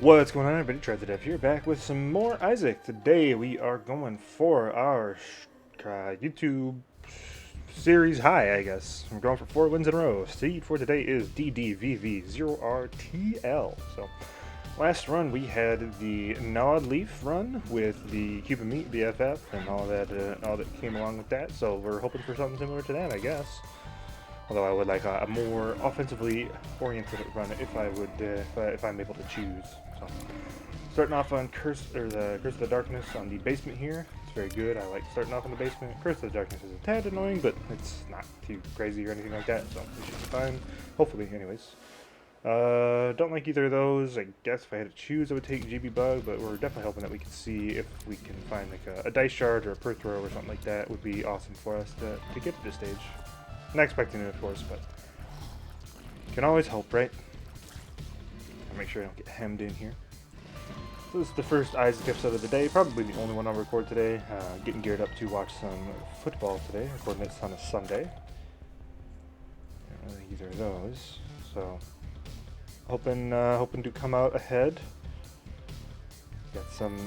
What's going on, everybody? TreadTheDev here, back with some more Isaac. Today we are going for our YouTube series high, I guess. I'm going for 4 wins in a row. Seed for today is DDVV0RTL. So, last run we had the Gnawed Leaf run with the Cuban Meat BFF and all that came along with that. So we're hoping for something similar to that, I guess. Although I would like a more offensively oriented run if I'm able to choose. So, starting off on Curse of the Darkness on the basement here. It's very good. I like starting off in the basement. Curse of the Darkness is a tad annoying, but it's not too crazy or anything like that, so we should be fine. Hopefully, anyways. Don't like either of those. I guess if I had to choose, I would take GB Bug, but we're definitely hoping that we can see if we can find like a Dice Shard or a Perth Throw or something like that. Would be awesome for us to get to this stage. Not expecting it, of course, but can always hope, right? I'll make sure I don't get hemmed in here. So this is the first Isaac episode of the day, probably the only one I'll record today. Getting geared up to watch some football today, recording this on a Sunday. Don't really either of those, so hoping to come out ahead. Got some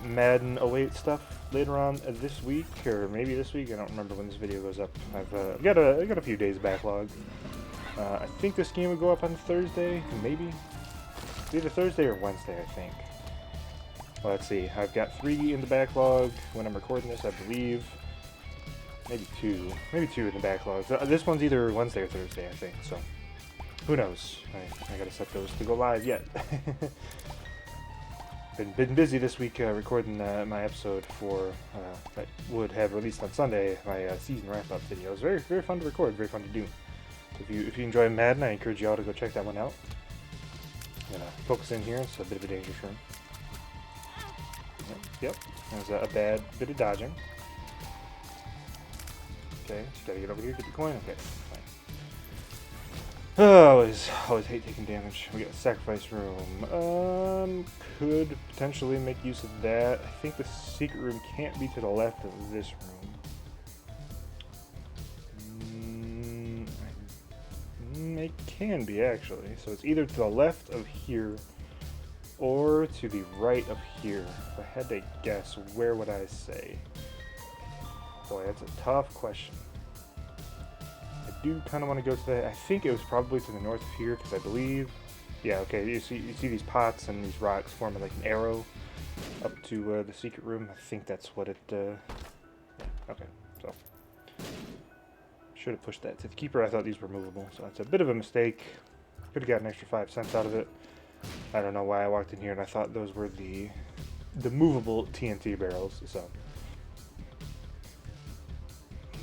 Madden 08 stuff later on this week, or maybe this week. I don't remember when this video goes up. I've got a few days backlog. I think this game would go up on Thursday, maybe. It's either Thursday or Wednesday, I think. Well, let's see. I've got 3 in the backlog when I'm recording this, I believe. Maybe 2 in the backlog. This one's either Wednesday or Thursday, I think. So who knows? I gotta set those to go live yet. Been busy this week recording my episode for that would have released on Sunday, my season wrap-up videos. Very fun to record, very fun to do. If you enjoy Madden, I encourage you all to go check that one out. I'm gonna focus in here. It's a bit of a dangerous room. Yep. There's a bad bit of dodging. Okay, just gotta get over here, get the coin. Okay, fine. Oh, always hate taking damage. We got a sacrifice room. Could potentially make use of that. I think the secret room can't be to the left of this room. It can be, actually. So it's either to the left of here or to the right of here. If I had to guess, where would I say? Boy, that's a tough question. I do kind of want to go to that. I think it was probably to the north of here, because I believe... Yeah, okay, you see these pots and these rocks forming like an arrow up to the secret room. I think that's what it... Yeah, okay, so... Should have pushed that to the keeper. I thought these were movable, so that's a bit of a mistake. Could have got an extra 5 cents out of it. I don't know why I walked in here and I thought those were the movable TNT barrels, so...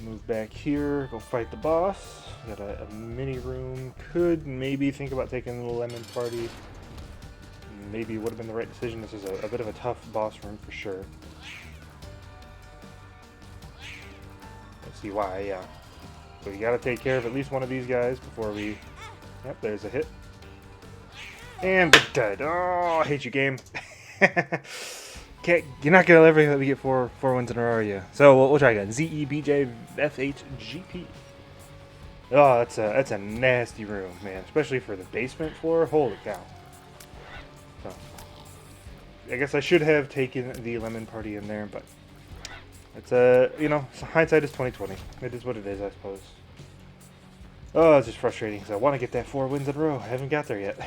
Move back here, go fight the boss. Got a mini room. Could maybe think about taking the lemon party. Maybe would have been the right decision. This is a bit of a tough boss room for sure. Let's see why, yeah. So you gotta take care of at least one of these guys before we... Yep, there's a hit. And we're dead. Oh, I hate you, game. You're not gonna ever let me get four wins in a row, are you? So we'll try again. ZEBJFHGP. Oh, that's a nasty room, man. Especially for the basement floor. Holy cow. So, I guess I should have taken the lemon party in there, but it's you know, hindsight is 20/20. It is what it is, I suppose. Oh, it's just frustrating because I want to get that 4 wins in a row. I haven't got there yet.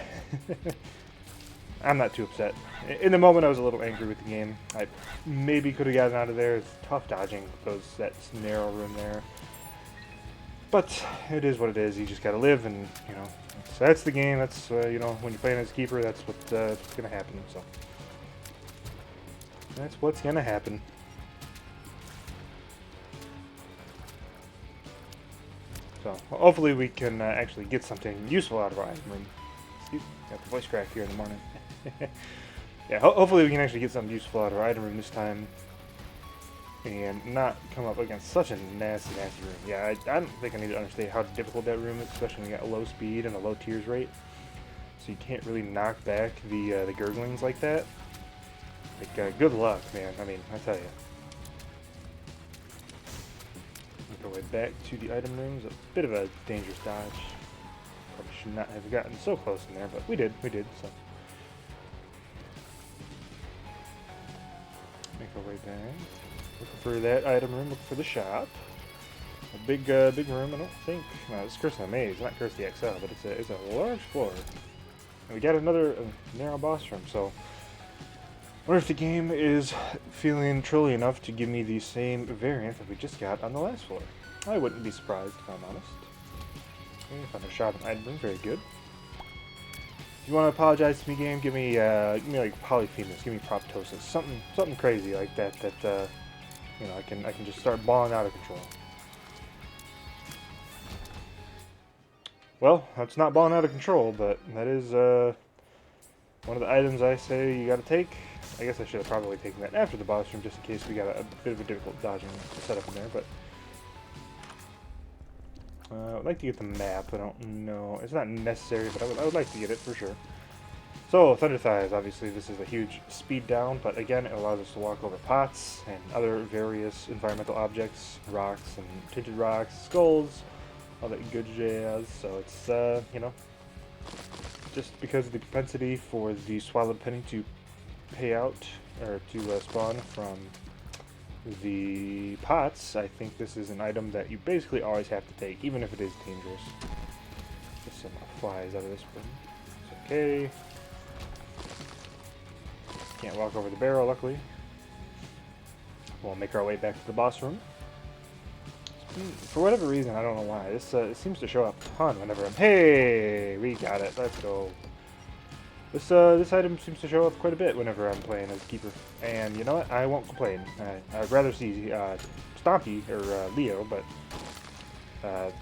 I'm not too upset. In the moment, I was a little angry with the game. I maybe could have gotten out of there. It's tough dodging that narrow room there. But it is what it is. You just gotta live, and you know, that's the game. That's you know, when you're playing as keeper, that's what's gonna happen. So that's what's gonna happen. So hopefully we can actually get something useful out of our item room. Excuse me, got the voice crack here in the morning. Yeah, hopefully we can actually get something useful out of our item room this time. And not come up against such a nasty room. Yeah, I don't think I need to understate how difficult that room is, especially when you got a low speed and a low tears rate. So you can't really knock back the gurglings like that. Like, good luck, man. I mean, I tell you. Make our way back to the item rooms. A bit of a dangerous dodge. Probably should not have gotten so close in there, but we did, so. our way back. Looking for that item room, looking for the shop. A big room, I don't think. No, it's Curse of the Maze, not Curse of the XL, but it's a large floor. And we got another narrow boss room, so I wonder if the game is feeling trolly enough to give me the same variant that we just got on the last floor. I wouldn't be surprised, if I'm honest. Okay, found a shop and item room, very good. If you want to apologize to me, game, give me like Polyphemus, give me Proptosis, something crazy like that. You know, I can just start balling out of control. Well, that's not balling out of control, but that is one of the items I say you got to take. I guess I should have probably taken that after the boss room, just in case we got a bit of a difficult dodging setup in there. But I'd like to get the map. I don't know. It's not necessary, but I would like to get it for sure. So, Thunder Thighs, obviously this is a huge speed down, but again, it allows us to walk over pots and other various environmental objects, rocks and tinted rocks, skulls, all that good jazz. So it's, you know, just because of the propensity for the Swallowed Penny to pay out, or to spawn from the pots, I think this is an item that you basically always have to take, even if it is dangerous. Just some flies out of this one. It's okay. Can't walk over the barrel, luckily. We'll make our way back to the boss room. For whatever reason, I don't know why, this it seems to show up a ton whenever I'm... Hey! We got it. Let's go. This item seems to show up quite a bit whenever I'm playing as Keeper. And you know what? I won't complain. I'd rather see Stompy or Leo, but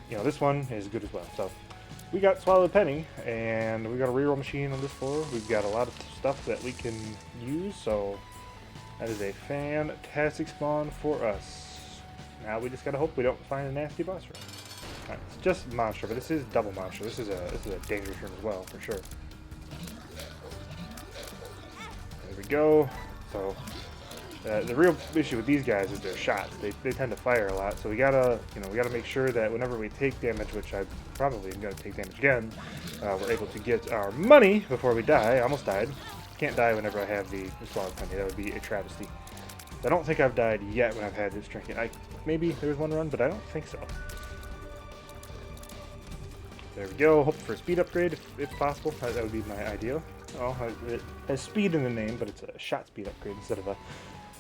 you know, this one is good as well. So we got Swallowed Penny, and we got a reroll machine on this floor. We've got a lot of stuff that we can use, so that is a fantastic spawn for us. Now we just gotta hope we don't find a nasty boss room. Right, it's just monster, but this is double monster. This is a dangerous room as well, for sure. There we go. So the real issue with these guys is their shots. They tend to fire a lot, so we gotta make sure that whenever we take damage, which I probably am gonna take damage again, we're able to get our money before we die. I almost died. Can't die whenever I have the Swallowed Penny. That would be a travesty. I don't think I've died yet when I've had this trinket. Maybe there was one run, but I don't think so. There we go. Hope for a speed upgrade if possible. That would be my ideal. Oh, it has speed in the name, but it's a shot speed upgrade instead of a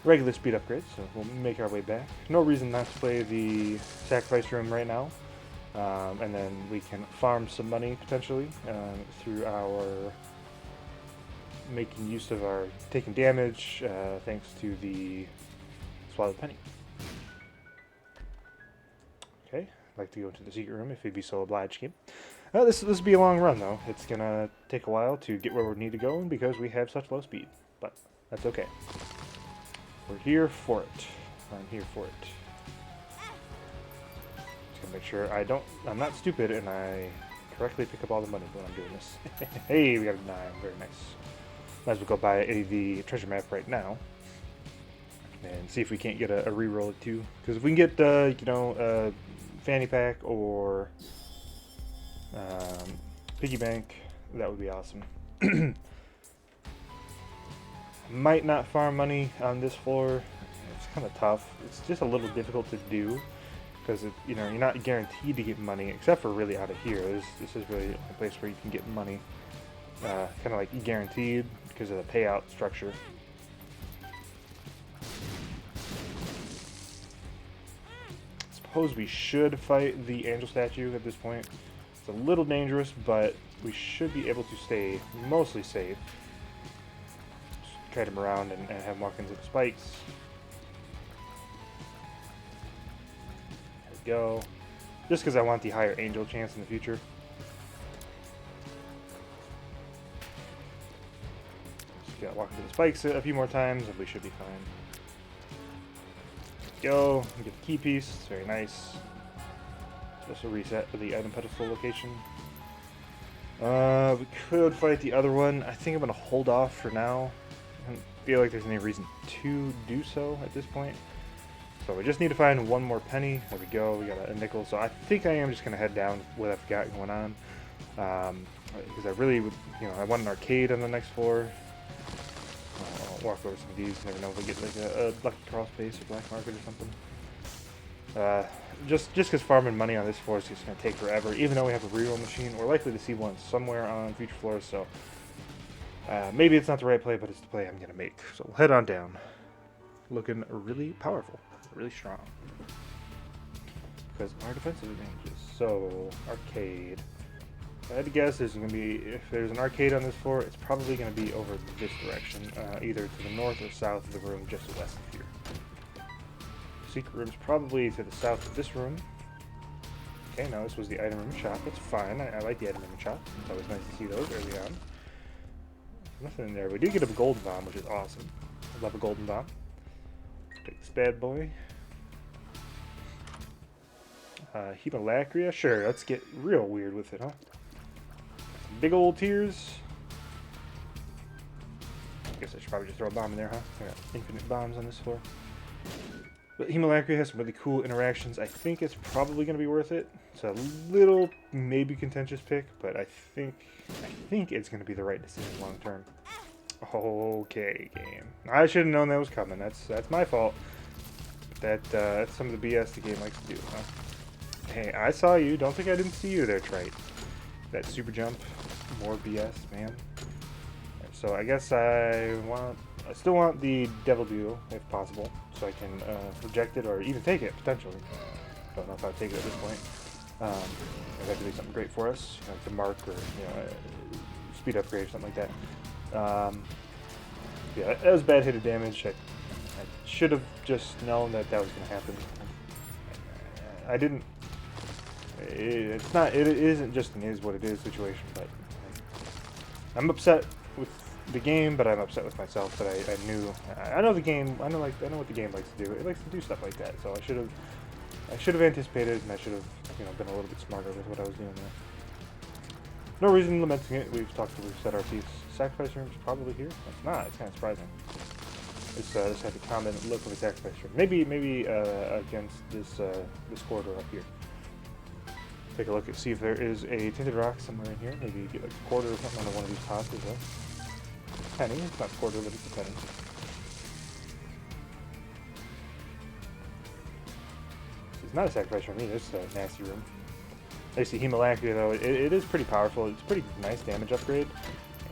regular speed upgrade. So we'll make our way back. No reason not to play the sacrifice room right now. And then we can farm some money potentially through our making use of our taking damage thanks to the Swallowed Penny. Okay, I'd like to go into the secret room if you'd be so obliged, game. This will be a long run though. It's gonna take a while to get where we need to go because we have such low speed, but that's okay. We're here for it. I'm here for it. Just gonna make sure I'm not stupid and I correctly pick up all the money when I'm doing this. Hey, we got a 9. Very nice. Might as well go buy the treasure map right now and see if we can't get a reroll at 2. Because if we can get, you know, fanny pack or piggy bank, that would be awesome. Might not farm money on this floor. It's kind of tough. It's just a little difficult to do because you know, you're not guaranteed to get money except for really out of here. This is really a place where you can get money, kind of like guaranteed because of the payout structure. Suppose we should fight the angel statue at this point. It's a little dangerous, but we should be able to stay mostly safe. Just trade him around and have him walk into the spikes. There we go. Just because I want the higher angel chance in the future. Just gotta walk into the spikes a few more times and we should be fine. Go, get the key piece, it's very nice. Just a reset to the item pedestal location. We could fight the other one. I think I'm going to hold off for now. I don't feel like there's any reason to do so at this point. So we just need to find one more penny. There we go, we got a nickel. So I think I am just going to head down with what I've got going on. Because I really, you know, I want an arcade on the next floor. Oh walk over some of these. Never know if we get like a lucky cross base or black market or something. Just because farming money on this floor is just going to take forever. Even though we have a reroll machine, we're likely to see one somewhere on future floors. So maybe it's not the right play, but it's the play I'm going to make. So we'll head on down. Looking really powerful, really strong. Because of our defensive advantages. So arcade. If I had to guess, there's going to be, if there's an arcade on this floor, it's probably going to be over this direction, either to the north or south of the room, just west of here. Secret room's probably to the south of this room. Okay, now this was the item room shop. That's fine. I like the item room shop. It's always nice to see those early on. Nothing in there. We do get a golden bomb, which is awesome. I love a golden bomb. Take this bad boy. Hemolacria? Sure, let's get real weird with it, huh? Big old tears. I guess I should probably just throw a bomb in there, huh? I got infinite bombs on this floor. But Hemolacria has some really cool interactions. I think it's probably going to be worth it. It's a little, maybe contentious pick, but I think it's going to be the right decision long term. Okay, game. I should have known that was coming. That's my fault. That's some of the BS the game likes to do, huh? Hey, I saw you. Don't think I didn't see you there, Trite. That super jump. More BS, man. So I guess I still want the Devil Duo, if possible, so I can reject it or even take it, potentially. Don't know if I'll take it at this point. That could be something great for us, you know, to mark or, you know, speed upgrade or something like that. Yeah, that was bad hit damage. I should have just known that was going to happen. I didn't. It isn't just an is what it is situation, but I'm upset with the game, but I'm upset with myself that I know the game. I know what the game likes to do. It likes to do stuff like that. So I should have anticipated, and I should have, you know, been a little bit smarter with what I was doing there. No reason lamenting it. We've set our piece. Sacrifice room is probably here. It's not. It's kind of surprising. This had the common look of a sacrifice room. Maybe against this corridor up here. Take a look and see if there is a tinted rock somewhere in here. Maybe get like a quarter or something on one of these pots as well. Penny. It's not a quarter, but it's a penny. This is not a sacrifice room either. It's a nasty room. I see Hemolacria though. It is pretty powerful. It's a pretty nice damage upgrade.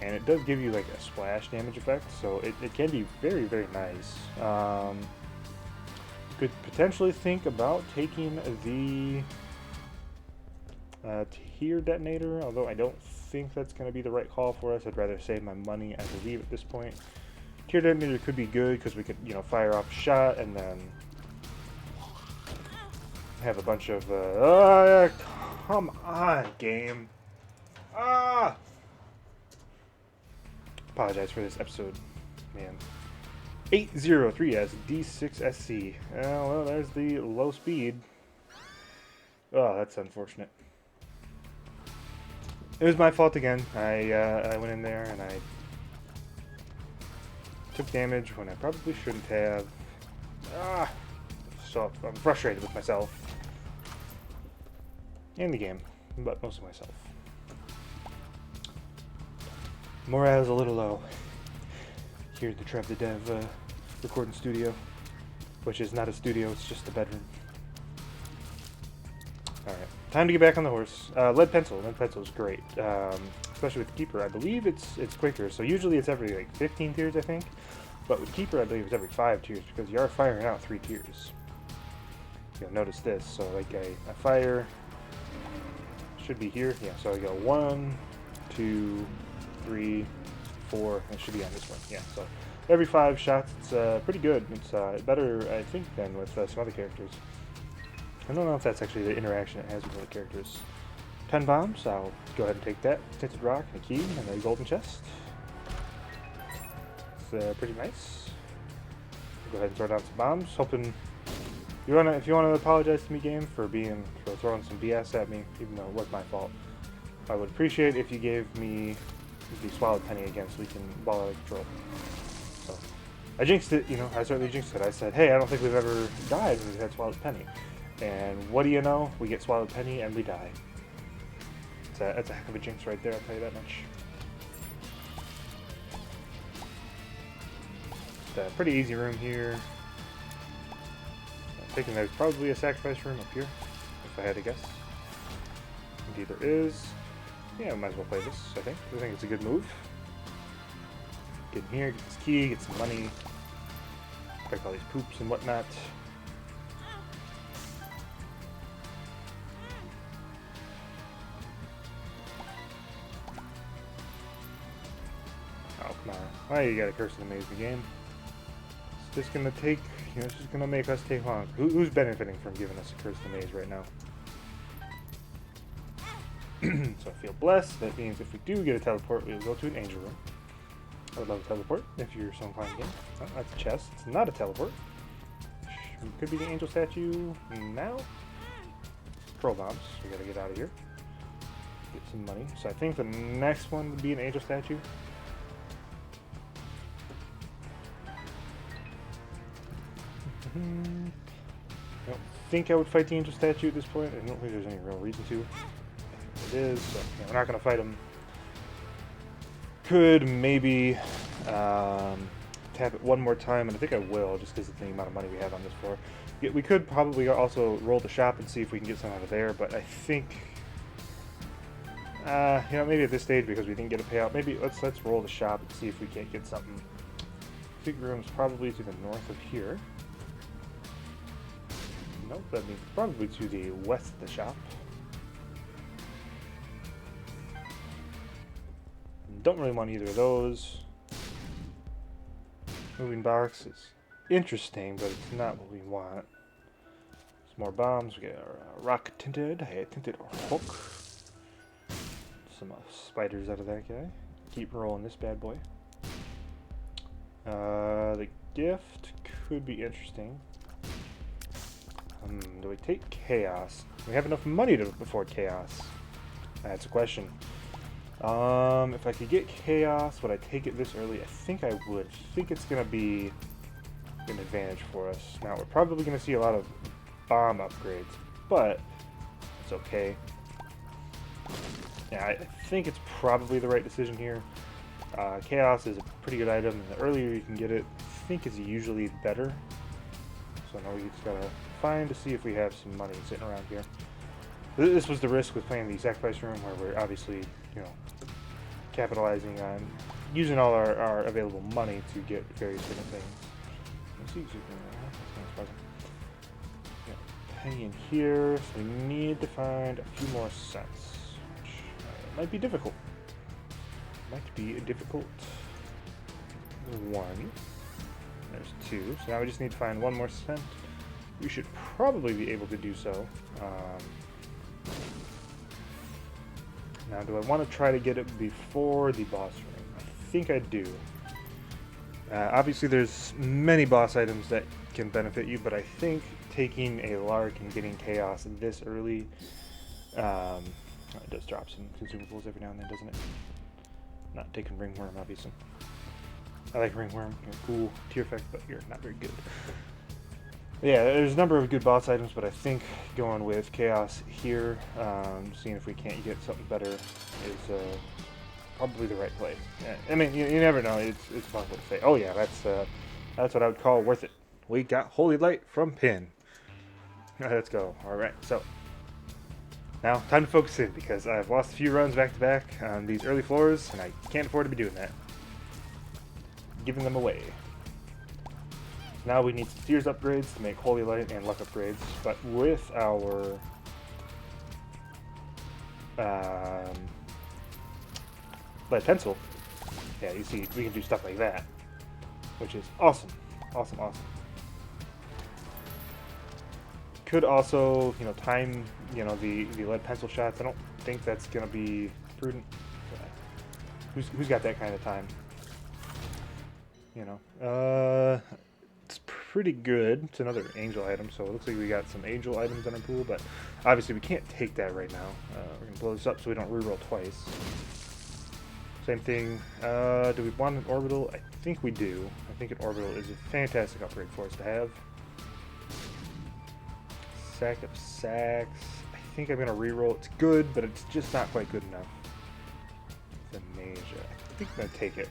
And it does give you like a splash damage effect, so it can be very, very nice. Could potentially think about taking the tier detonator, although I don't think that's going to be the right call for us. I'd rather save my money, I believe, at this point. Tier detonator could be good because we could, you know, fire off a shot and then have a bunch of come on, game. Apologize for this episode, man. 803S D6SC. Well, there's the low speed. Oh, that's unfortunate. It was my fault again. I went in there and I took damage when I probably shouldn't have. So I'm frustrated with myself and the game, but mostly myself. Morale's a little low here at the Trev the Dev recording studio, which is not a studio, it's just a bedroom. Alright, time to get back on the horse. Lead pencil is great, especially with Keeper. I believe it's quicker, so usually it's every like 15 tiers, I think, but with Keeper I believe it's every 5 tiers because you are firing out 3 tiers. You'll notice this, so like I fire, should be here, yeah, so I go 1, 2, 3, 4, and it should be on this one. Yeah, so every 5 shots, it's pretty good. It's better, I think, than with some other characters. I don't know if that's actually the interaction it has with other characters. 10 bombs, I'll go ahead and take that. Tinted rock and a key and a golden chest. It's pretty nice. I'll go ahead and throw down some bombs, hoping if you want to apologize to me, game, for throwing some BS at me, even though it was my fault. I would appreciate if you gave me the swallowed penny again so we can ball out of control. So I jinxed it, you know, I certainly jinxed it. I said, hey, I don't think we've ever died when we've had swallowed penny. And what do you know? We get swallowed penny and we die. That's a heck of a jinx right there, I'll tell you that much. a pretty easy room here. I'm thinking there's probably a sacrifice room up here, if I had to guess. Indeed there is. Yeah, we might as well play this, I think. I think it's a good move. Get in here, get this key, get some money. Collect all these poops and whatnot. Oh, come on. Why you gotta curse the maze in the game? It's just gonna take, you know, it's just gonna make us take long. Who's benefiting from giving us a curse the maze right now? So I feel blessed. That means if we do get a teleport, we'll go to an angel room. I would love a teleport if you're so inclined again. Oh, that's a chest. It's not a teleport. Could be the angel statue now. Pearl bombs. We gotta get out of here. Get some money. So I think the next one would be an angel statue. I don't think I would fight the angel statue at this point. I don't think there's any real reason to. It is. So, yeah, we're not gonna fight him. Could maybe tap it one more time, and I think I will, just because of the amount of money we have on this floor. We could probably also roll the shop and see if we can get some out of there, but I think, you know, maybe at this stage, because we didn't get a payout, maybe let's roll the shop and see if we can't get something. Secret room's probably to the north of here. Nope, that means probably to the west of the shop. Don't really want either of those. Moving box is interesting, but it's not what we want. Some more bombs. We get our rock tinted. I tinted our hook. Some spiders out of that guy. Keep rolling this bad boy. The gift could be interesting. Do we take chaos? Do we have enough money to afford chaos? That's a question. If I could get chaos, would I take it this early? I think I would. I think it's going to be an advantage for us. Now, we're probably going to see a lot of bomb upgrades, but it's okay. Yeah, I think it's probably the right decision here. Chaos is a pretty good item, and the earlier you can get it, I think is usually better. So now we just got to find to see if we have some money sitting around here. This was the risk with playing the sacrifice room, where we're obviously, you know, capitalizing on using all our available money to get various different things. Let's see, penny in here, so we need to find a few more cents, which might be difficult. Might be a difficult one. There's two, so now we just need to find one more cent. We should probably be able to do so. Now, do I want to try to get it before the boss room? I think I do. Obviously, there's many boss items that can benefit you, but I think taking a lark and getting chaos this early, it does drop some consumables every now and then, doesn't it? Not taking ringworm, obviously. I like ringworm. You're cool tier effect, but you're not very good. Yeah, there's a number of good boss items, but I think going with chaos here, seeing if we can't get something better, is probably the right play. Yeah, I mean, you never know. It's possible to say, oh yeah, that's what I would call worth it. We got Holy Light from Pin. Let's go. All right, so now time to focus in, because I've lost a few runs back to back on these early floors, and I can't afford to be doing that. Giving them away. Now we need some Tears upgrades to make Holy Light and Luck upgrades, but with our lead pencil, yeah, you see, we can do stuff like that, which is awesome, awesome, awesome. Could also, you know, time, you know, the lead pencil shots. I don't think that's gonna be prudent. Who's got that kind of time? You know, it's pretty good. It's another angel item, so it looks like we got some angel items in our pool, but obviously we can't take that right now. We're gonna blow this up so we don't reroll twice. Same thing. Do we want an orbital? I think we do. I think an orbital is a fantastic upgrade for us to have. Sack of sacks. I think I'm gonna reroll. It's good, but it's just not quite good enough. The Major. I think I'm gonna take it.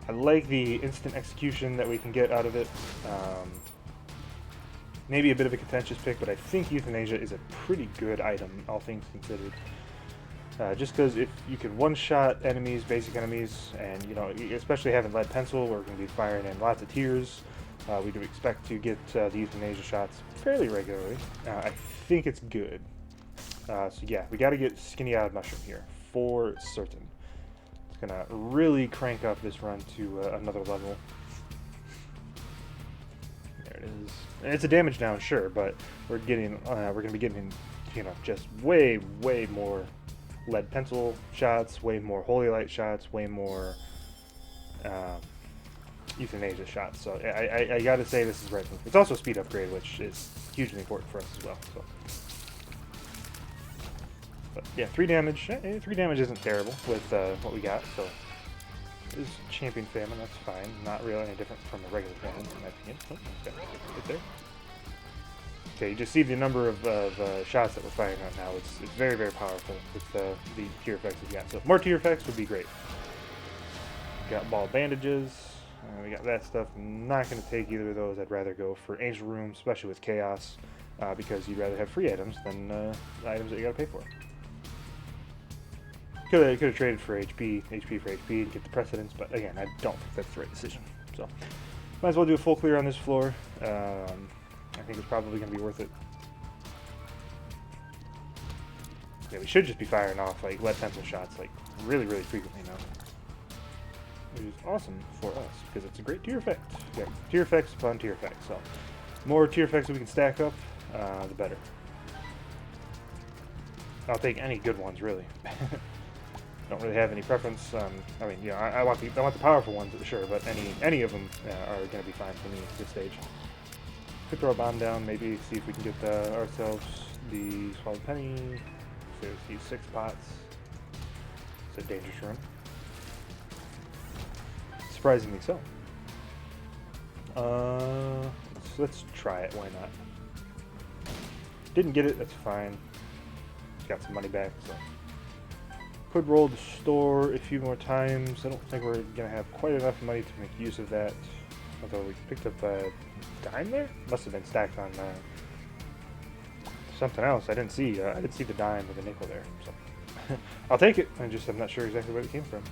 I like the instant execution that we can get out of it. Maybe a bit of a contentious pick, but I think Euthanasia is a pretty good item, all things considered. Just because if you can one-shot enemies, basic enemies, and you know, especially having lead pencil, we're going to be firing in lots of tiers. We do expect to get the Euthanasia shots fairly regularly. I think it's good. So yeah, we got to get Skinny-Eyed Mushroom here for certain. It's gonna really crank up this run to another level. There it is. And it's a damage down, sure, but we're gonna be getting, you know, just way more lead pencil shots, way more holy light shots, way more Euthanasia shots. So I gotta say this is right. It's also a speed upgrade, which is hugely important for us as well. So. But yeah, 3 damage. 3 damage isn't terrible with what we got, so it is Champion Famine, that's fine. Not really any different from a regular Famine, in my opinion. Oh, got it right there. Okay, you just see the number of shots that we're firing on now. It's very powerful with the tier effects we got. So more tier effects would be great. Got ball bandages. We got that stuff. I'm not going to take either of those. I'd rather go for Angel Room, especially with Chaos, because you'd rather have free items than items that you got to pay for. Could have traded for HP for HP and get the precedence, but again, I don't think that's the right decision. So, might as well do a full clear on this floor. I think it's probably going to be worth it. Yeah, we should just be firing off like lead pencil shots like really frequently now, which is awesome for us because it's a great tier effect. Yeah, tier effects upon tier effects. So, more tier effects that we can stack up, the better. I'll take any good ones really. Don't really have any preference. I mean, yeah, I want the powerful ones, sure, but any of them are going to be fine for me at this stage. Could throw a bomb down, maybe see if we can get ourselves the Swallowed Penny. So these 6 pots. It's a dangerous room. Surprisingly so. Let's try it. Why not? Didn't get it. That's fine. Got some money back. So. Could roll the store a few more times. I don't think we're going to have quite enough money to make use of that. Although we picked up a dime there? Must have been stacked on something else. I didn't see the dime or the nickel there. So I'll take it. I'm not sure exactly where it came from.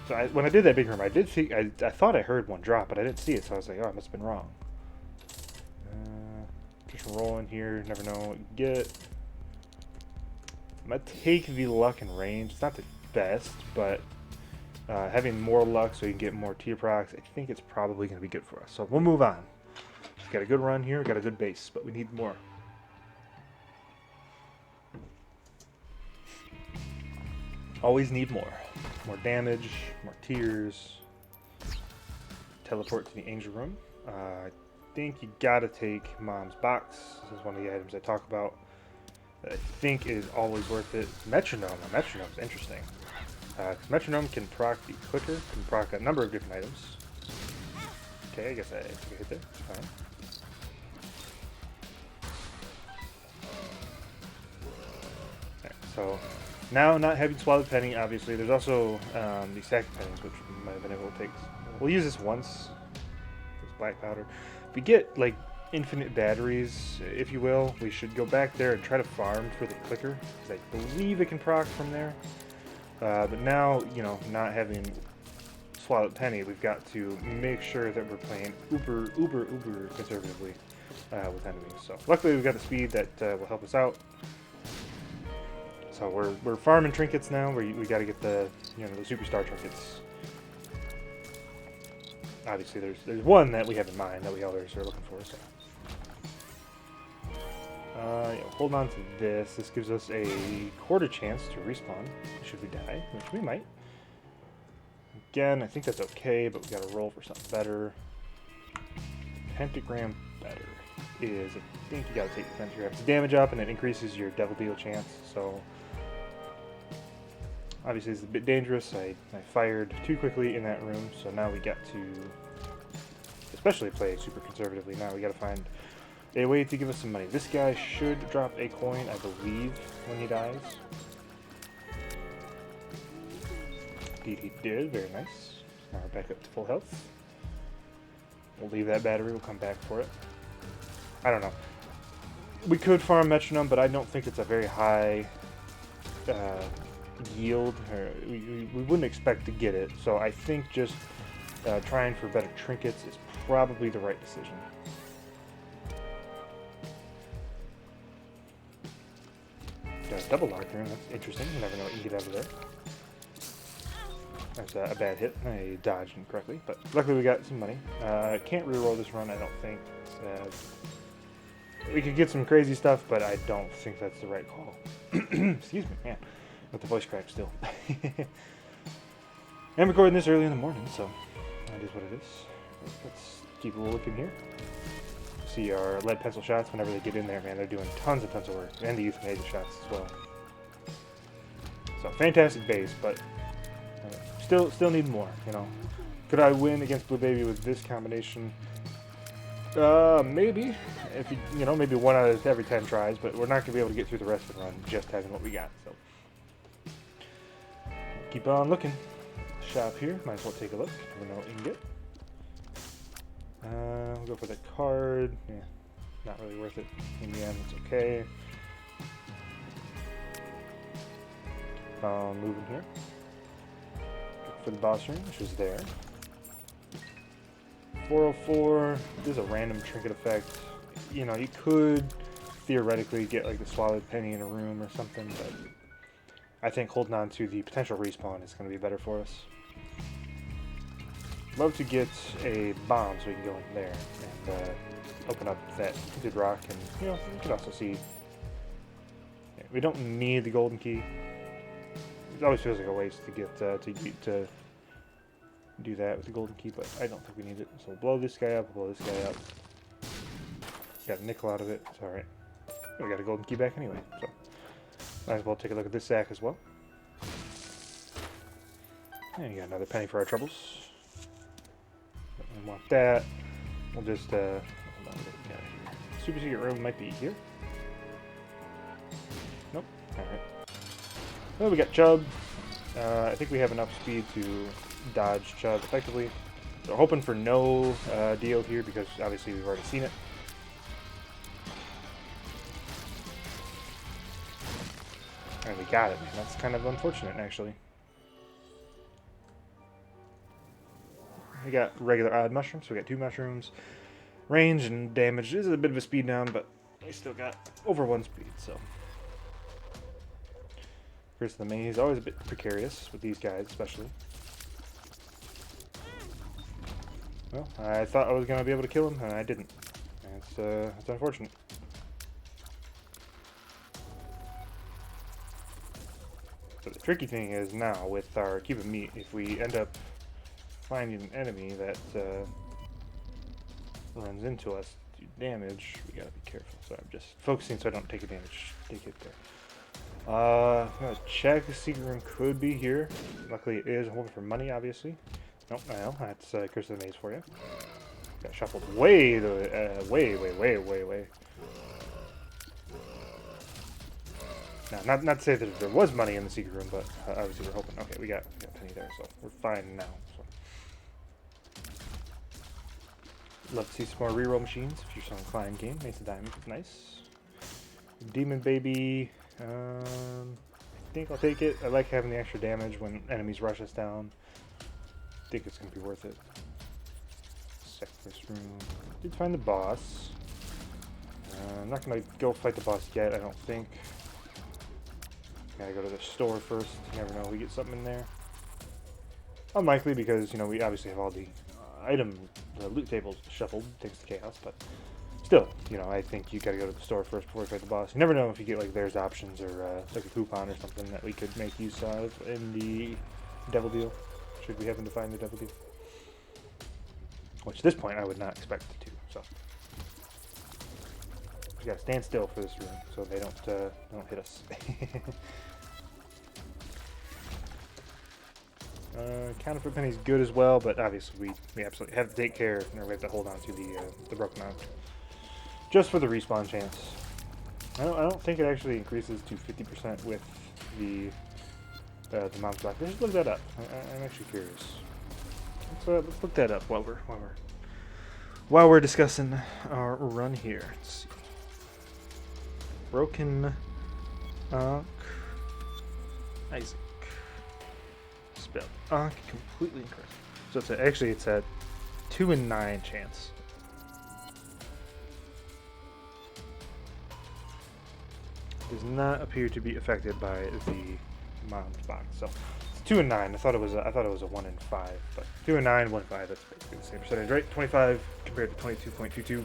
So when I did that big room, I did see. I thought I heard one drop, but I didn't see it. So I was like, oh, I must have been wrong. Just rolling here. Never know what you get. I'm going to take the luck and range. It's not the best, but having more luck so you can get more tier procs, I think it's probably going to be good for us. So we'll move on. We've got a good run here. We've got a good base, but we need more. Always need more. More damage, more tiers. Teleport to the Angel Room. I think you got to take Mom's Box. This is one of the items I talk about. I think is always worth it. Metronome. Now, Metronome is interesting. Metronome can proc the clicker, can proc a number of different items. Okay, I guess I hit there. Fine. Okay, so now, not having Swallowed Penny, obviously, there's also the stack of pennies, which we might have been able to take. We'll use this once. This black powder. If we get like infinite batteries, if you will, we should go back there and try to farm for the clicker, because I believe it can proc from there. But now, you know, not having Swallowed Penny, we've got to make sure that we're playing uber conservatively with enemies. So luckily we've got the speed that will help us out. So we're farming trinkets now. We got to get the the superstar trinkets. Obviously, there's one that we have in mind that we others are looking for. So. Hold on to this. This gives us a quarter chance to respawn should we die, which we might. Again, I think that's okay, but we got to roll for something better. Pentagram better is, I think you got to take the pentagram. It's damage up, and it increases your devil deal chance. So obviously, it's a bit dangerous. I fired too quickly in that room, so now we got to, especially play super conservatively. Now we got to find a way to give us some money. This guy should drop a coin, I believe, when he dies. Indeed he did. Very nice. Now we're back up to full health. We'll leave that battery, we'll come back for it. I don't know. We could farm Metronome, but I don't think it's a very high yield. We wouldn't expect to get it, so I think just trying for better trinkets is probably the right decision. Got a double locker, that's interesting. You never know what you can get out of there. That's a bad hit. I dodged incorrectly, but luckily we got some money. Can't reroll this run, I don't think. We could get some crazy stuff, but I don't think that's the right call. Excuse me, man. With the voice crack still. I'm recording this early in the morning, so that is what it is. Let's keep looking here. See our lead pencil shots whenever they get in there, man. They're doing tons of work. And the euthanasia shots as well. So, fantastic base, but still need more, you know. Could I win against Blue Baby with this combination? Maybe. If you know, maybe 1 out of every 10 tries, but we're not going to be able to get through the rest of the run just having what we got, so. Keep on looking. Shop here, might as well take a look. Never know what you can get. We'll go for the card. Yeah, not really worth it. In the end, it's okay. Moving here. For the boss room, which was there. 404, this is a random trinket effect. You know, you could theoretically get like the swallowed penny in a room or something, but I think holding on to the potential respawn is going to be better for us. Love to get a bomb so we can go in there and open up that good rock, and you know, you can also see we don't need the golden key. It always feels like a waste to get to do that with the golden key, but I don't think we need it. So we'll blow this guy up, blow this guy up. Got a nickel out of it, it's alright. We got a golden key back anyway, so might as well take a look at this sack as well. And you got another penny for our troubles. Don't want that. We'll just hold on, what we got here? Super secret room might be here. Nope. Alright. Well, we got Chubb. I think we have enough speed to dodge Chubb effectively. So hoping for no deal here because obviously we've already seen it. And we got it, man. That's kind of unfortunate, actually. We got regular odd mushrooms, so we got 2 mushrooms. Range and damage is a bit of a speed down, but we still got over 1 speed, so. Curse of the Maze, always a bit precarious with these guys, especially. Well, I thought I was going to be able to kill him, and I didn't. It's unfortunate. So the tricky thing is now, with our cube of meat, if we end up finding an enemy that runs into us to do damage, we gotta be careful. So I'm just focusing so I don't take a damage. Take it there. I'm gonna check. The secret room could be here. Luckily it is. I'm hoping for money, obviously. Nope, no, that's Curse of the Maze for you. Got shuffled way. Now, not to say that there was money in the secret room, but obviously we're hoping. Okay, we got penny there, so we're fine now. So. Love to see some more reroll machines if you're so inclined. Game Mace of Diamonds is nice. Demon Baby. I think I'll take it. I like having the extra damage when enemies rush us down. I think it's gonna be worth it. Check this room. Did find the boss. I'm not gonna go fight the boss yet. I don't think. Gotta go to the store first. You never know. We get something in there. Unlikely because you know we obviously have all the loot tables shuffled thanks to chaos, but still, you know, I think you gotta go to the store first before you fight the boss. You never know if you get like there's options or like a coupon or something that we could make use of in the devil deal. Should we happen to find the devil deal? Which at this point I would not expect to. So we gotta stand still for this room so they don't hit us. Counterfeit penny's good as well, but obviously we absolutely have to take care, and we have to hold on to the broken arm just for the respawn chance. I don't think it actually increases to 50% with the mom's block. Let's look that up. I'm actually curious. let's look that up while we're discussing our run here. Let's see. Broken Ankh Isaac. Spell Ankh completely incorrect. So it's a 2 in 9 chance. Does not appear to be affected by the mom's box. So it's 2 in 9. I thought it was a 1 in 5, but 2 in 9, 1 in 5. That's basically the same percentage, right? 25 compared to 22.22.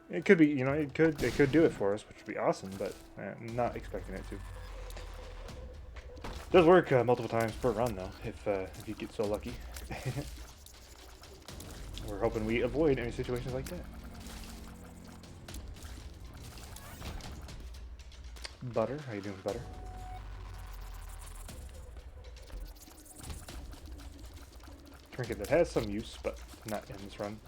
It could be, it could do it for us, which would be awesome, but I'm not expecting it to. It does work multiple times per run though, if you get so lucky. We're hoping we avoid any situations like that. Butter, how you doing, Butter? Trinket that has some use, but not in this run.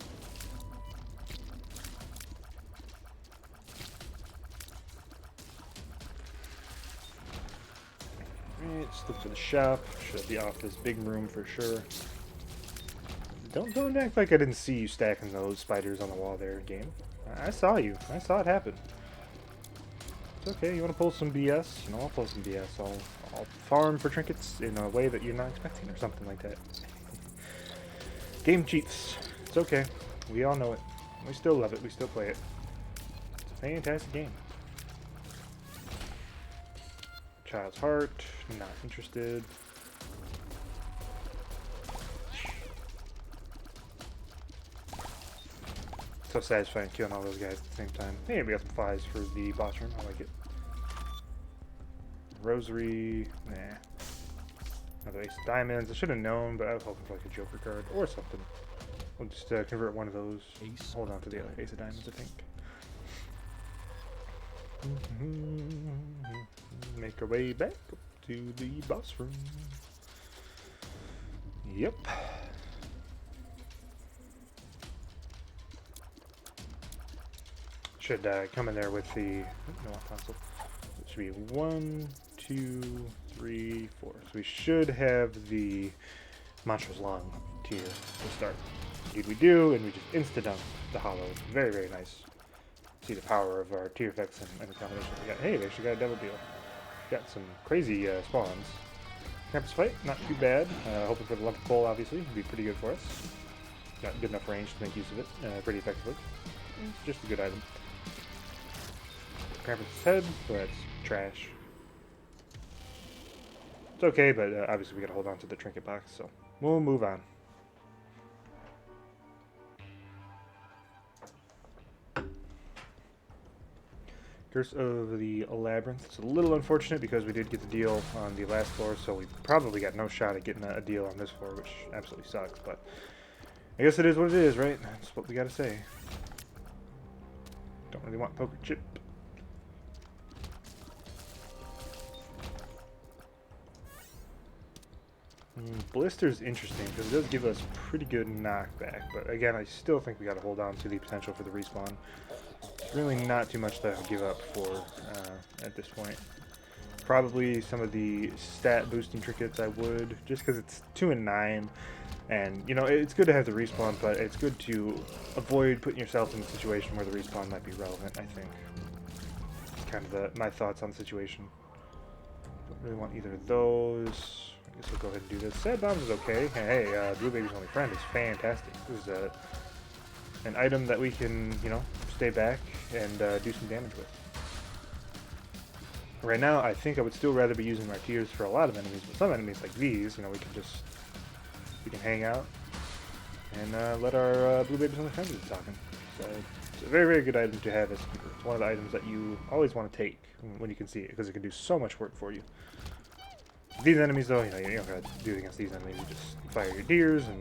Alright, let's look for the shop. Should be off this big room for sure. Don't act like I didn't see you stacking those spiders on the wall there, game. I saw you. I saw it happen. It's okay. You want to pull some BS? I'll pull some BS. I'll farm for trinkets in a way that you're not expecting or something like that. Game cheats. It's okay. We all know it. We still love it. We still play it. It's a fantastic game. Child's Heart. Not interested. So satisfying killing all those guys at the same time. Hey, we got some flies for the boss room. I like it. Rosary. Nah. Another Ace of Diamonds. I should have known, but I was hoping for like a Joker card or something. We'll just convert one of those. Ace. Hold on to the other Ace of Diamonds, I think. Make our way back up to the boss room. Yep. Should come in there with the no console. It should be 1, 2, 3, 4. So we should have the Monstrous Lung tier to start. Indeed we do, and we just insta-dunk the hollow. Very, very nice. See the power of our tier effects and the combination we got. Hey, we actually got a double deal. Got some crazy spawns. Campus fight, not too bad. Hoping for the lump of coal, obviously, would be pretty good for us. Got good enough range to make use of it pretty effectively. It's just a good item. Krampus' head, so that's trash. It's okay, but obviously we gotta hold on to the trinket box, so we'll move on. Curse of the Labyrinth. It's a little unfortunate because we did get the deal on the last floor, so we probably got no shot at getting a deal on this floor, which absolutely sucks, but I guess it is what it is, right? That's what we gotta say. Don't really want poker chip. Blister's interesting because it does give us pretty good knockback, but again, I still think we got to hold on to the potential for the respawn. It's really not too much that I'll give up for at this point. Probably some of the stat boosting trinkets I would, just because it's 2 and 9, and it's good to have the respawn, but it's good to avoid putting yourself in a situation where the respawn might be relevant. I think kind of my thoughs on the situation. Don't really want either of those. I guess we'll go ahead and do this. Sad Bombs is okay. Hey, Blue Baby's Only Friend is fantastic. This is an item that we can, stay back and do some damage with. Right now, I think I would still rather be using my tiers for a lot of enemies, but some enemies like these, we can hang out and let our Blue Baby's Only Friend do the talking. So it's a very, very good item to have as a keeper. It's one of the items that you always want to take when you can see it, because it can do so much work for you. These enemies, though, you don't have to do it against these enemies. You just fire your deers and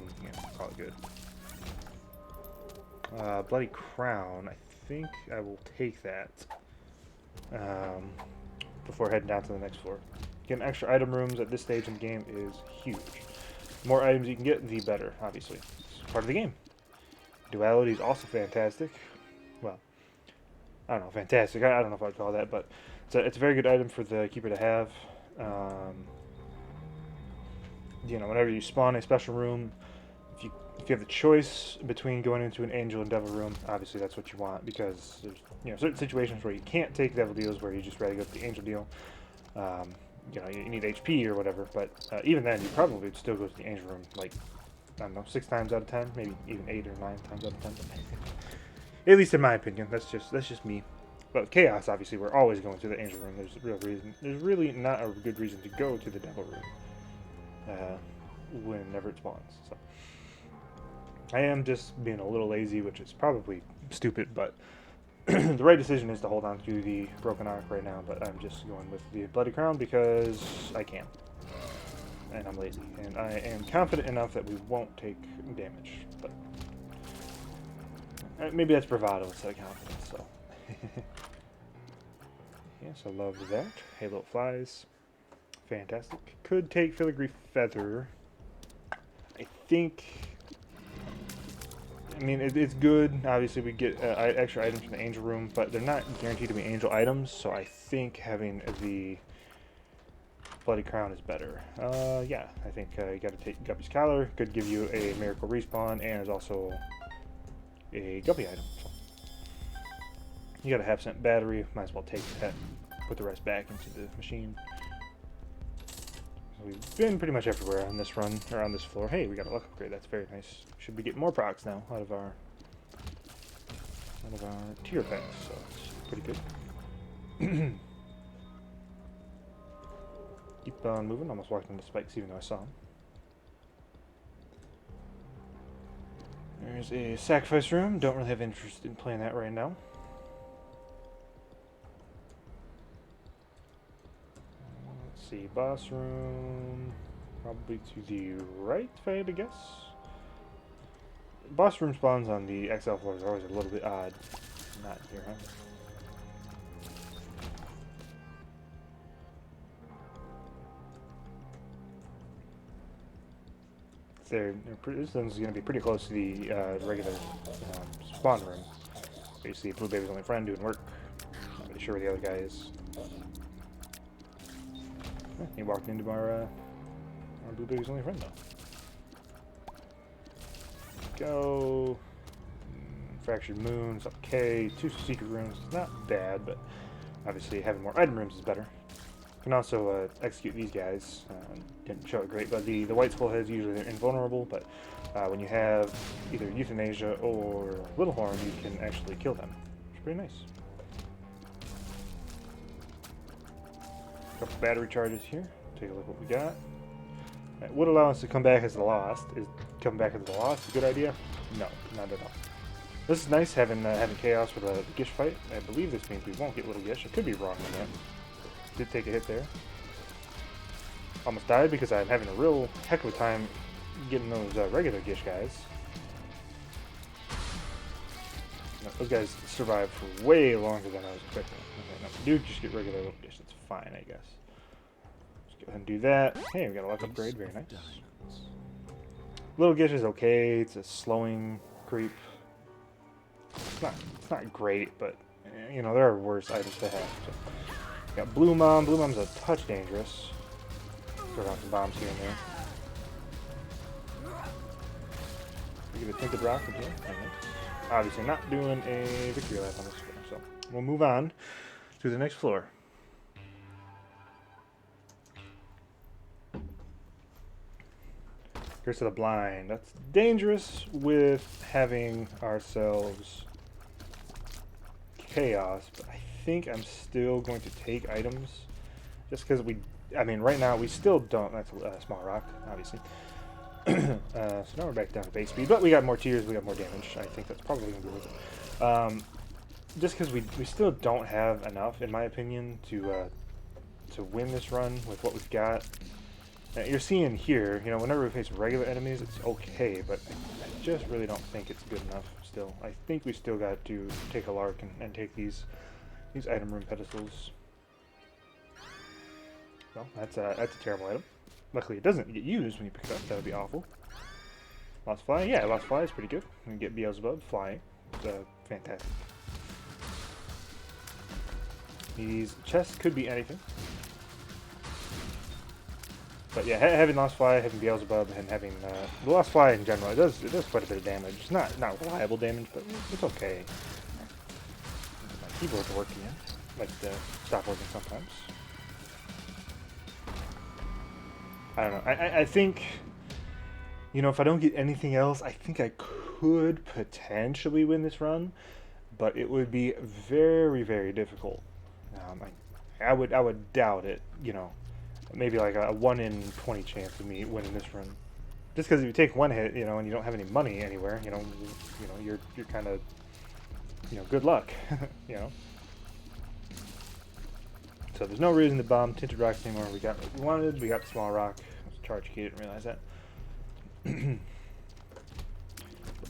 call it good. Bloody Crown. I think I will take that before heading down to the next floor. Getting extra item rooms at this stage in the game is huge. The more items you can get, the better, obviously. It's part of the game. Duality is also fantastic. Well, I don't know, fantastic. I don't know if I'd call that, but it's a very good item for the keeper to have. you know, whenever you spawn a special room, if you have the choice between going into an angel and devil room, obviously that's what you want, because there's, you know, certain situations where you can't take devil deals, where you just rather go to the angel deal. You know, you need HP or whatever, but even then, you probably would still go to the angel room, like, I don't know, 6 times out of 10, maybe even 8 or 9 times out of 10. At least in my opinion, that's just me. But with Chaos, obviously, we're always going to the angel room. There's really not a good reason to go to the devil room whenever it spawns. So I am just being a little lazy, which is probably stupid, but the right decision is to hold on to the Broken Arc right now, but I'm just going with the Bloody Crown because I can. And I'm lazy. And I am confident enough that we won't take damage. But maybe that's bravado instead of confidence, so. Yes, I love that. Halo Flies. Fantastic. Could take Filigree Feather. I think... I mean, it's good. Obviously, we get extra items from the angel room, but they're not guaranteed to be angel items, so I think having the Bloody Crown is better. Yeah, I think you gotta take Guppy's Collar. Could give you a miracle respawn, and is also a Guppy item. So. You got a half-cent battery. Might as well take that. Put the rest back into the machine. So we've been pretty much everywhere on this run, or on this floor. Hey, we got a luck upgrade. That's very nice. Should be getting more procs now out of our tier packs, so it's pretty good. Keep on moving. Almost walked into spikes even though I saw him. There's a sacrifice room. Don't really have interest in playing that right now. Let's see. Boss room. Probably to the right, if I had to guess. Boss room spawns on the XL floors are always a little bit odd. Not here, huh? This one's going to be pretty close to the regular spawn room. You see Blue Baby's only friend doing work. Not really sure where the other guy is. He walked into our Blue Baby's only friend, though. Go. Fractured Moon's okay. 2 secret rooms, not bad, but obviously having more item rooms is better. Can also execute these guys. Didn't show it great, but the white skull heads usually are invulnerable, but when you have either Euthanasia or Little Horn, you can actually kill them. It's pretty nice. Couple battery charges here. Take a look what we got. It would allow us to come back as the Lost. Is coming back as the Lost a good idea? No, not at all. This is nice having Chaos with a Gish fight. I believe this means we won't get Little Gish. I could be wrong on that. Did take a hit there. Almost died because I'm having a real heck of a time getting those regular Gish guys. No, those guys survived for way longer than I was expecting. Okay, no, dude, just get regular Little Gish. That's fine, I guess. Let's go ahead and do that. Hey, we got a luck upgrade. Very nice. Little Gish is okay. It's a slowing creep. It's not great, but you know, there are worse items to have. So. Got Blue Mom. Blue Mom's a touch dangerous. Throw down some bombs here and there. We get a Tinted Rock in here. Obviously not doing a victory lap on this floor, so we'll move on to the next floor. Curse of the Blind. That's dangerous with having ourselves Chaos, but I think I'm still going to take items just because I mean, right now we still don't. That's a small rock, obviously. So now we're back down to base speed, but we got more tiers, we got more damage. I think that's probably going to be worth it. Just because we still don't have enough, in my opinion, to win this run with what we've got. You're seeing here, you know, whenever we face regular enemies, it's okay, but I just really don't think it's good enough still. I think we still got to take a lark and take these item room pedestals. Well, that's a terrible item. Luckily, it doesn't get used when you pick it up. That would be awful. Lost Fly? Yeah, Lost Fly is pretty good. We can get Beelzebub flying. It's fantastic. These chests could be anything. But yeah, having Lost Fly, having Beelzebub, and having the Lost Fly in general, it does quite a bit of damage. It's not reliable damage, but it's okay. My keyboard's working. Like to stop working sometimes. I don't know. I think, you know, if I don't get anything else, I think I could potentially win this run, but it would be very, very difficult. I would doubt it. You know, maybe like a 1 in 20 chance of me winning this run. Just because if you take one hit, you know, and you don't have any money anywhere, you know, you're kind of, you know, good luck, you know. So there's no reason to bomb Tinted Rocks anymore. We got what we wanted. We got the small rock. It was a charge key. Didn't realize that.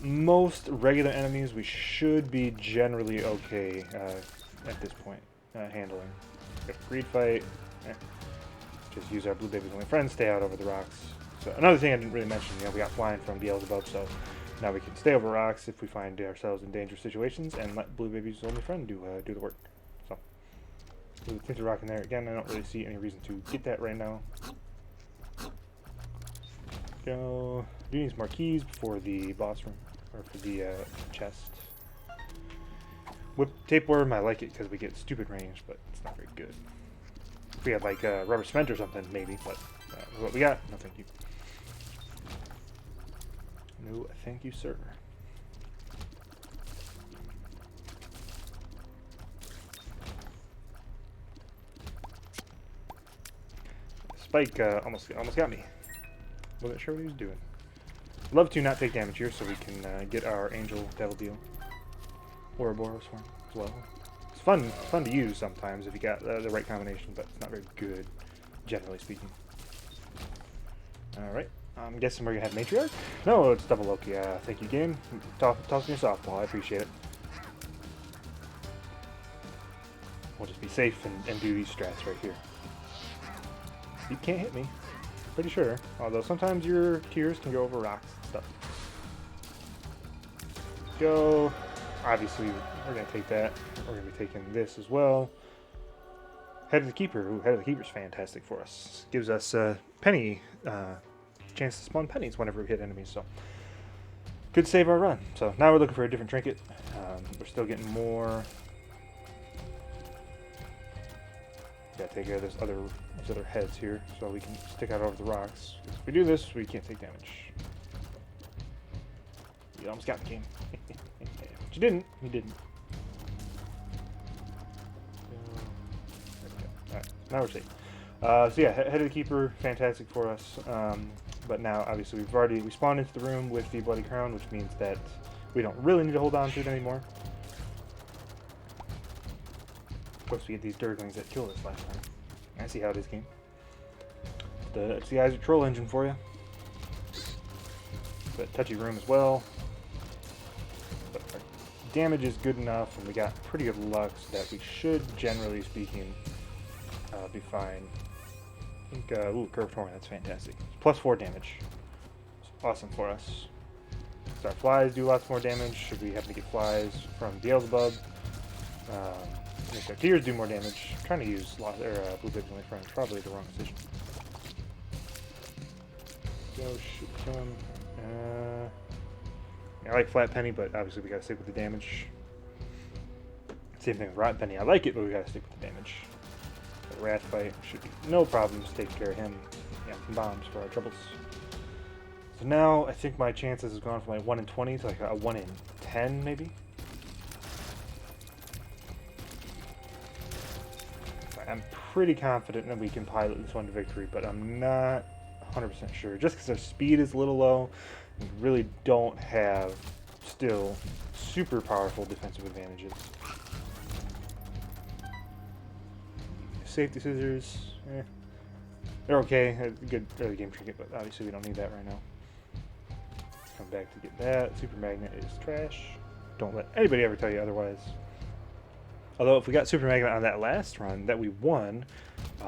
Most regular enemies we should be generally okay at this point handling. Got a greed fight. Just use our blue baby's only friend. Stay out over the rocks. So another thing I didn't really mention, you know, we got flying from Beelzebub, so now we can stay over rocks if we find ourselves in dangerous situations and let blue baby's only friend do the work. So with Tinted Rock in there again, I don't really see any reason to get that right now. Go. Do need some more keys before the boss room or for the chest. Whip tapeworm, I like it because we get stupid range, but it's not very good. If we had like rubber cement or something, maybe, but what we got, no thank you. No thank you, sir. Spike almost got me. Wasn't sure what he was doing. Love to not take damage here so we can get our Angel Devil Deal. Ouroboros form as well. It's fun to use sometimes if you got the right combination, but it's not very good, generally speaking. Alright, I'm guessing we're gonna have Matriarch? No, it's double Loki. Thank you, game. Toss me a softball, I appreciate it. We'll just be safe and do these strats right here. You can't hit me, pretty sure. Although sometimes your tears can go over rocks and stuff. Go. Obviously, we're going to take that. We're going to be taking this as well. Head of the Keeper. Ooh, Head of the Keeper's fantastic for us. Gives us penny, chance to spawn pennies whenever we hit enemies. So, could save our run. So, now we're looking for a different trinket. We're still getting more. Gotta take care of these other heads here so we can stick out over the rocks. If we do this, we can't take damage. You almost got the game. But you didn't. You didn't. Alright, now we're safe. So yeah, Head of the Keeper, fantastic for us. But now, obviously, we spawned into the room with the Bloody Crown, which means that we don't really need to hold on to it anymore. Of course, we get these Durglings that killed us last time. I see how it is, game. It's the Isaac Troll engine for you. But touchy room as well. But our damage is good enough, and we got pretty good luck, so that we should, generally speaking, be fine. I think, ooh, Curved Horn, that's fantastic. Plus 4 damage. It's awesome for us. So our flies do lots more damage, should we happen to get flies from Beelzebub. Make our tears do more damage. I'm trying to use Blue Baby's Only Friend. Probably the wrong decision. Go shoot, kill him. I like Flat Penny, but obviously we gotta stick with the damage. Same thing with Rotten Penny. I like it, but we gotta stick with the damage. The Wrath Fight should be no problems taking care of him. Yeah, some bombs for our troubles. So now I think my chances has gone from like 1 in 20 to like a 1 in 10 maybe. I'm pretty confident that we can pilot this one to victory, but I'm not 100% sure. Just because our speed is a little low, we really don't have still super powerful defensive advantages. Safety scissors, they're okay. Good early game trinket, but obviously we don't need that right now. Come back to get that. Super Magnet is trash. Don't let anybody ever tell you otherwise. Although if we got Super Magnet on that last run that we won,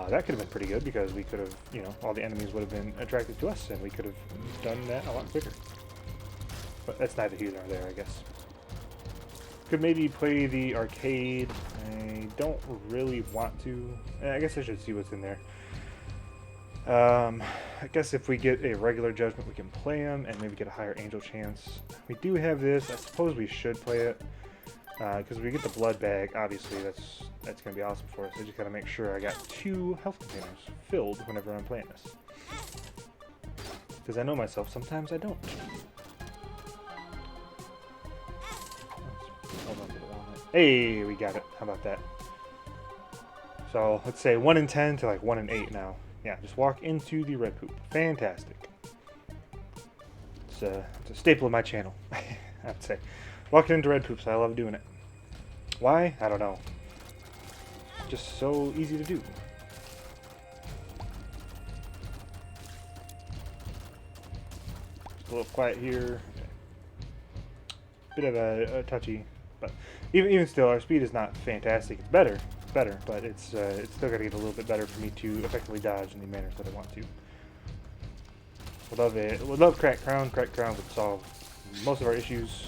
that could have been pretty good because we could have, you know, all the enemies would have been attracted to us and we could have done that a lot quicker. But that's neither here nor there, I guess. Could maybe play the arcade. I don't really want to. I guess I should see what's in there. I guess if we get a regular judgment, we can play him and maybe get a higher angel chance. We do have this. I suppose we should play it because if we get the blood bag, obviously that's gonna be awesome for us. I just gotta make sure I got 2 health containers filled whenever I'm playing this. Because I know myself, sometimes I don't. Hold on to the walnut. Hey, we got it. How about that? So let's say 1 in 10 to like 1 in 8 now. Yeah, just walk into the red poop. Fantastic. It's a staple of my channel, I'd say. Walking into red poops, I love doing it. Why? I don't know. Just so easy to do. Just a little quiet here. Bit of a touchy, but even still, our speed is not fantastic. It's better. But it's still got to get a little bit better for me to effectively dodge in the manners that I want to. Would love Cracked Crown. Cracked Crown would solve most of our issues.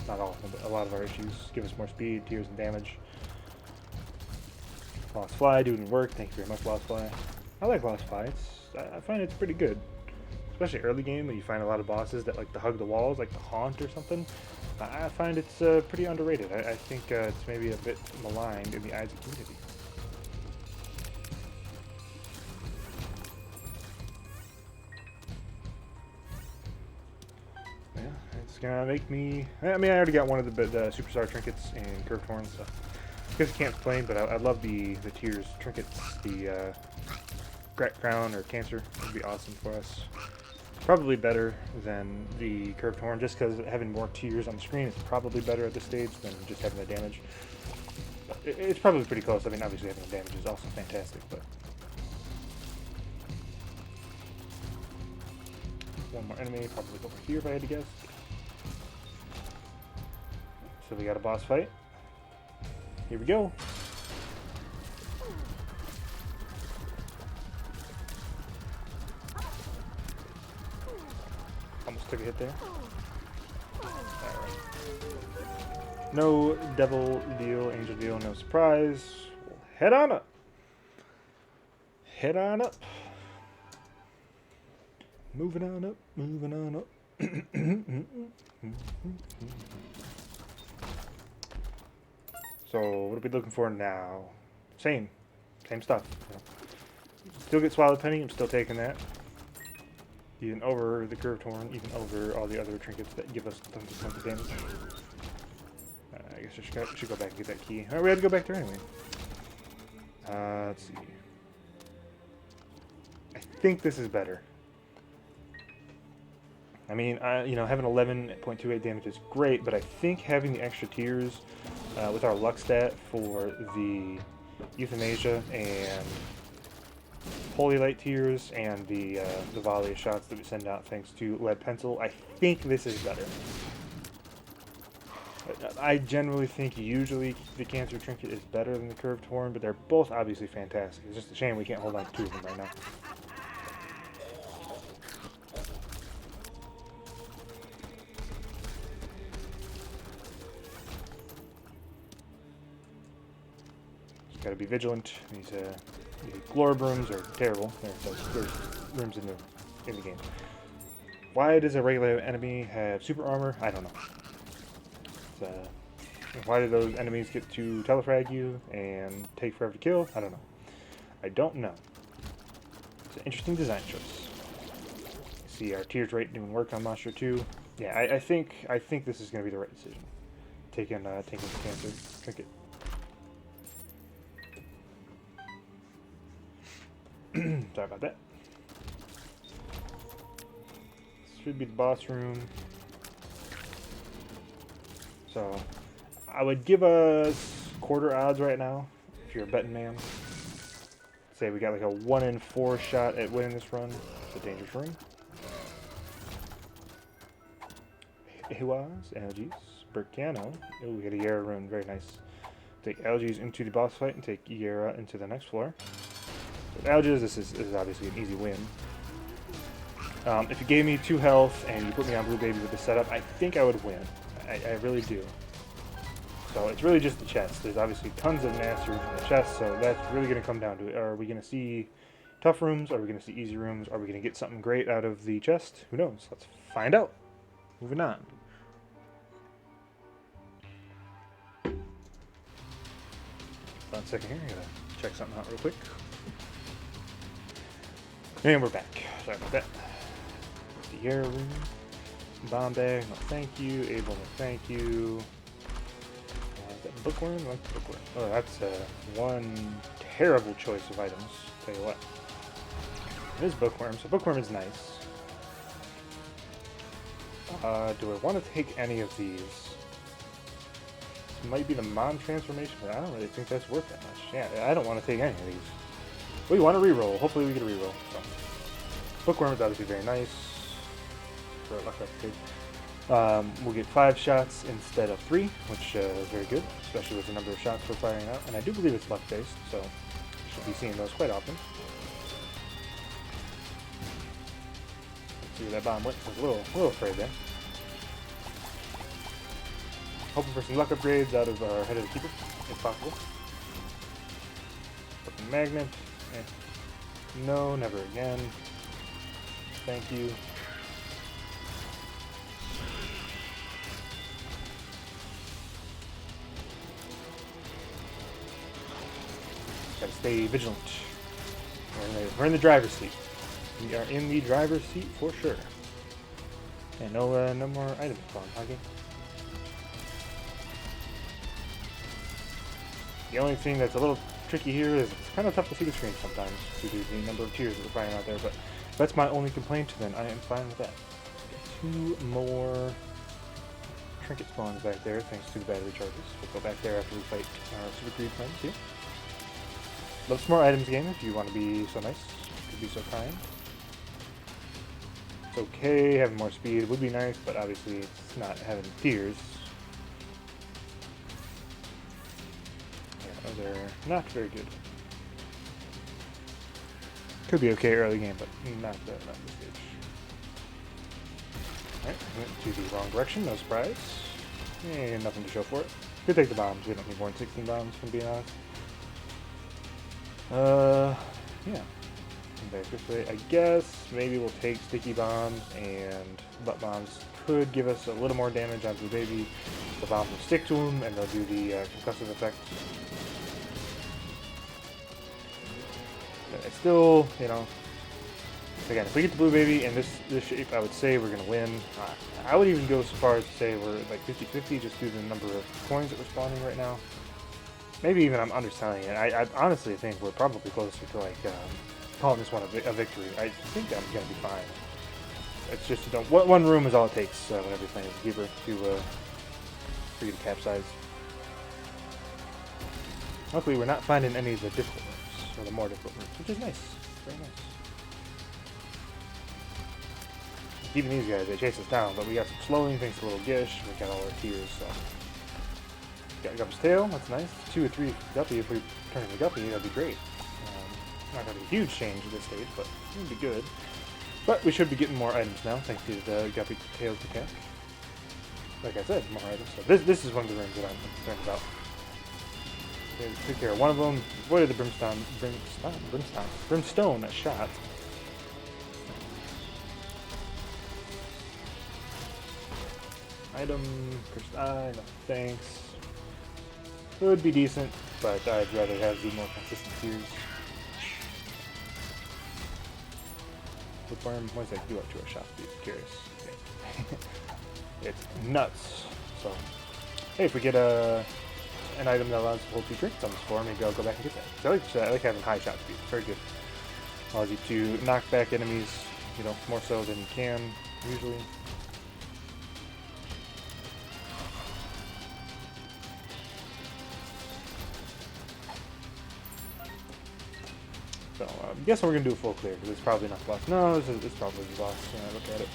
Not all, but a lot of our issues. Give us more speed, tears, and damage. Lost Fly doing work. Thank you very much, Lost Fly. I like Lost Fly. I find it's pretty good. Especially early game when you find a lot of bosses that like to hug the walls, like the Haunt or something. I find it's pretty underrated. I think it's maybe a bit maligned in the eyes of the community. Yeah, it's gonna make me... I mean, I already got one of the Superstar trinkets and Curved Horn, so... I guess I can't explain, but I love the Tears trinkets. The Cracked Crown or Cancer would be awesome for us. Probably better than the Curved Horn, just because having more tears on the screen is probably better at this stage than just having the damage. But it's probably pretty close. I mean, obviously having the damage is also fantastic, but... One more enemy, probably over here if I had to guess. So we got a boss fight. Here we go. Almost took a hit there. Alright. No devil deal, angel deal, no surprise. We'll head on up. Head on up. Moving on up, moving on up. So, what are we looking for now? Same stuff. Still get Swallowed Penny, I'm still taking that. Even over the Curved Horn, even over all the other trinkets that give us tons of damage. I guess I should go back and get that key. Alright, we had to go back there anyway. Let's see. I think this is better. I mean, having 11.28 damage is great, but I think having the extra tears with our luck stat for the Euthanasia and Holy Light Tears and the volley of shots that we send out thanks to Lead Pencil, I think this is better. I generally think usually the Cancer Trinket is better than the Curved Horn, but they're both obviously fantastic. It's just a shame we can't hold on to 2 of them right now. Just gotta be vigilant. These Glory Brooms are terrible. There's rooms in the game. Why does a regular enemy have super armor? I don't know. Why do those enemies get to telefrag you and take forever to kill? I don't know. I don't know. It's an interesting design choice. See our tears rate doing work on Monster 2. Yeah, I think this is going to be the right decision. Taking the Cancer Trinket. Sorry about that. This should be the boss room. So, I would give us quarter odds right now, if you're a betting man. Say we got like a 1 in 4 shot at winning this run. It's a dangerous room. Ewas, Algaes, Burkano. Oh, we got a Yara rune, very nice. Take Algaes into the boss fight and take Yara into the next floor. With Algaes, this is obviously an easy win. If you gave me 2 health and you put me on Blue Baby with the setup, I think I would win. I really do. So it's really just the chest. There's obviously tons of masters in the chest, so that's really going to come down to it. Are we going to see tough rooms? Are we going to see easy rooms? Are we going to get something great out of the chest? Who knows? Let's find out. Moving on. One second here. I gotta check something out real quick. And we're back. Sorry about that. The air room. Bomb bag. No thank you. Able. No thank you. Is that bookworm? I like the bookworm. Oh, that's one terrible choice of items. Tell you what. It is bookworm, so bookworm is nice. Do I want to take any of these? This might be the Mon transformation, but I don't really think that's worth that much. Yeah, I don't want to take any of these. We want to reroll. Hopefully we get a reroll. So. Bookworm is obviously very nice. For a luck upgrade. We'll get 5 shots instead of 3, which is very good, especially with the number of shots we're firing out. And I do believe it's luck-based, so should be seeing those quite often. Let's see where that bomb went. I was a little afraid there. Hoping for some luck upgrades out of our Head of the Keeper, if possible. Fucking magnet. No, never again. Thank you. Gotta stay vigilant. We're in the driver's seat. We are in the driver's seat for sure. And no more items spawn, okay? The only thing that's a little tricky here is it's kind of tough to see the screen sometimes due to the number of tiers that we're finding out there, but if that's my only complaint, then I am fine with that. Got 2 more trinket spawns back there, thanks to the battery charges. We'll go back there after we fight our Super Greed friends here. Love some more items game if you want to be so nice. Could be so kind. It's okay, having more speed would be nice, but obviously it's not having tiers. Yeah, those are not very good. Could be okay early game, but not this stage. Alright, went to the wrong direction, no surprise. And nothing to show for it. Could take the bombs, we don't need more than 16 bombs, from being honest. Yeah. Back this way. I guess maybe we'll take sticky bombs and butt bombs. Could give us a little more damage onto the baby. The bombs will stick to him and they'll do the concussive effect. But I still, you know, again, if we get the blue baby in this shape, I would say we're going to win. I would even go so far as to say we're like 50-50 just due to the number of coins that we're spawning right now. Maybe even I'm underselling it. I honestly think we're probably closer to like calling this one a victory. I think I'm going to be fine. It's just one room is all it takes whenever you're playing as a keeper for you to capsize. Luckily, we're not finding any of the difficult rooms, or the more difficult rooms, which is nice. Very nice. Keeping these guys, they chase us down, but we got some slowing thanks to Little Gish. We got all our tiers, so. Got Guppy's tail, that's nice. 2 or 3 Guppy, if we turn into Guppy, that'd be great. Not going to be a huge change at this stage, but it would be good. But we should be getting more items now, thanks to the Guppy tails attack. Like I said, more items. So this is one of the rooms that I'm concerned about. Okay, took care of one of them, avoided the brimstone shot. Item, first eye, no thanks. Would be decent, but I'd rather have the more consistent tiers. What does that do up to our shop speed? Curious. Okay. It's nuts. So, hey, if we get an item that allows us to hold 2 drinks on this floor, maybe I'll go back and get that. I like having high shot speed. It's very good. Allows you to knock back enemies, you know, more so than you can usually. So, I guess we're going to do a full clear, because it's probably not the boss. No, it's probably the boss when I look at it.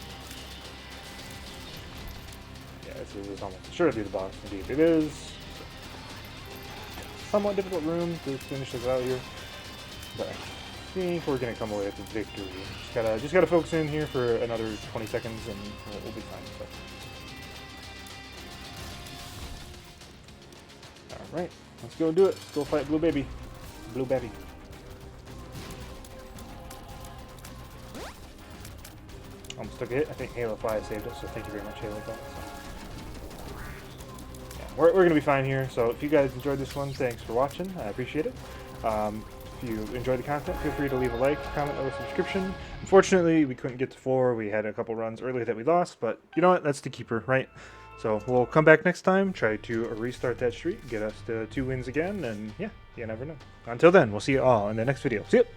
Yeah, this is almost sure to be the boss. Indeed, it is. Somewhat difficult room to finish this out here. But I think we're going to come away with a victory. Just gotta focus in here for another 20 seconds, and we'll be fine. So. Alright, let's go do it. Let's go fight Blue Baby. Blue Baby. Almost took a hit. I think Halo 5 saved us, so thank you very much, Halo 5. So, yeah, we're going to be fine here. So if you guys enjoyed this one, thanks for watching. I appreciate it. If you enjoyed the content, feel free to leave a like, comment, or a subscription. Unfortunately, we couldn't get to 4. We had a couple runs earlier that we lost, but you know what? That's the keeper, right? So we'll come back next time, try to restart that streak, get us to 2 wins again, and yeah, you never know. Until then, we'll see you all in the next video. See ya!